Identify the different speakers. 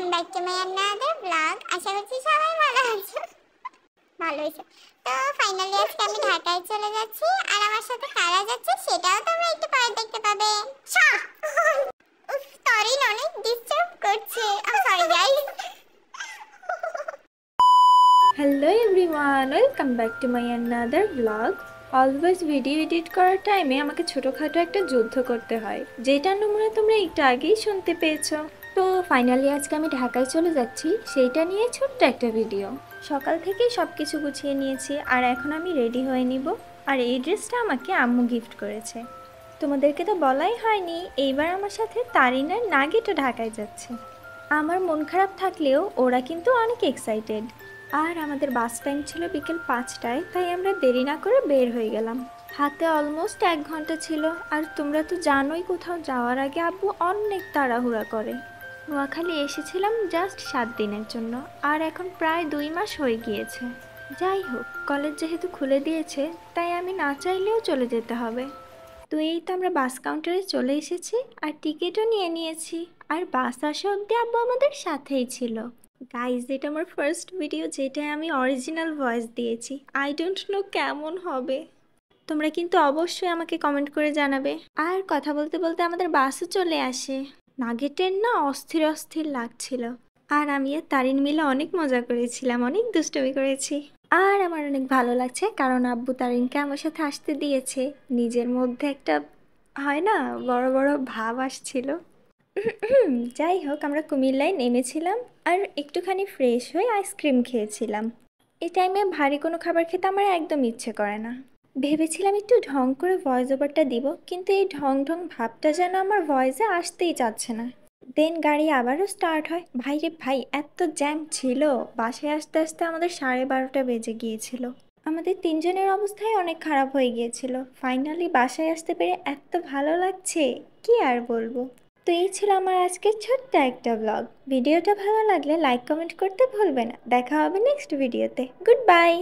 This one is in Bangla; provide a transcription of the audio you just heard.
Speaker 1: Welcome back to my another blog. আশা করছি সবাই ভালো আছো। ভালো হয়েছে। তো ফাইনালি আজকে আমি ঢাকায় চলে যাচ্ছি, আর আমার সাথে কারা যাচ্ছে সেটাও তোমরা একটু পরে দেখতে পাবে। উফ, তরিন অনেক ডিস্টার্ব করছে। Sorry guys.
Speaker 2: Hello everyone, welcome back to my another blog. Always video edit করার টাইমে আমাকে ছোটোখাটো একটা যুদ্ধ করতে হয়, যেটার নমুনা তোমরা একটু আগেই শুনতে পেয়েছো। তো ফাইনালি আজকে আমি ঢাকায় চলে যাচ্ছি, সেইটা নিয়ে ছোট্ট একটা ভিডিও। সকাল থেকেই সব কিছু গুছিয়ে নিয়েছি, আর এখন আমি রেডি হয়ে নিব। আর এই ড্রেসটা আমাকে আম্মু গিফট করেছে। তোমাদেরকে তো বলাই হয়নি, এইবার আমার সাথে তারিনের নাগিটও ঢাকায় যাচ্ছে। আমার মন খারাপ থাকলেও ওরা কিন্তু অনেক এক্সাইটেড। আর আমাদের বাস টাইম ছিল বিকেল 5টায়, তাই আমরা দেরি না করে বের হয়ে গেলাম। হাতে অলমোস্ট 1 ঘন্টা ছিল। আর তোমরা তো জানোই, কোথাও যাওয়ার আগে আব্বু অনেক তাড়াহুড়া করে। নোয়াখালী এসেছিলাম জাস্ট 7 দিনের জন্য, আর এখন প্রায় 2 মাস হয়ে গিয়েছে। যাই হোক, কলেজ যেহেতু খুলে দিয়েছে, তাই আমি না চাইলেও চলে যেতে হবে। তো এই তো আমরা বাস কাউন্টারে চলে এসেছি, আর টিকিটও নিয়ে নিয়েছি। আর বাস আসা অবধি আব্বু আমাদের সাথেই ছিল। গাইজ, এটা আমার ফার্স্ট ভিডিও যেটায় আমি অরিজিনাল ভয়েস দিয়েছি। আই ডোন্ট নো কেমন হবে। তোমরা কিন্তু অবশ্যই আমাকে কমেন্ট করে জানাবে। আর কথা বলতে বলতে আমাদের বাসও চলে আসে। নাগেটের না অস্থির অস্থির লাগছিল। আর আমি আর তারিন মিলে অনেক মজা করেছিলাম, অনেক দুষ্টুমি করেছি। আর আমার অনেক ভালো লাগছে, কারণ আব্বু তারিনকে আমার সাথে আসতে দিয়েছে। নিজের মধ্যে একটা হয় না, বড় বড় ভাব আসছিল। যাই হোক, আমরা কুমিল্লায় নেমেছিলাম, আর একটুখানি ফ্রেশ হয়ে আইসক্রিম খেয়েছিলাম। এই টাইমে ভারী কোনো খাবার খেতে আমার একদম ইচ্ছে করে না। ভেবেছিলাম একটু ঢং করে ভয়েস ওভারটা দিব, কিন্তু এই ঢং ঢং ভাবটা যেন আমার ভয়েসে আসতেই চাচ্ছে না। দেন গাড়ি আবারও স্টার্ট হয়। ভাই রে ভাই, এত জ্যাম ছিল! বাসায় আসতে আসতে আমাদের 12:30 বেজে গিয়েছিল। আমাদের 3জনের অবস্থাই অনেক খারাপ হয়ে গিয়েছিল। ফাইনালি বাসায় আসতে পেরে এত ভালো লাগছে, কি আর বলবো। তো এই ছিল আমার আজকের ছোট্ট একটা ব্লগ। ভিডিওটা ভালো লাগলে লাইক কমেন্ট করতে ভুলবে না। দেখা হবে নেক্সট ভিডিওতে। Good bye.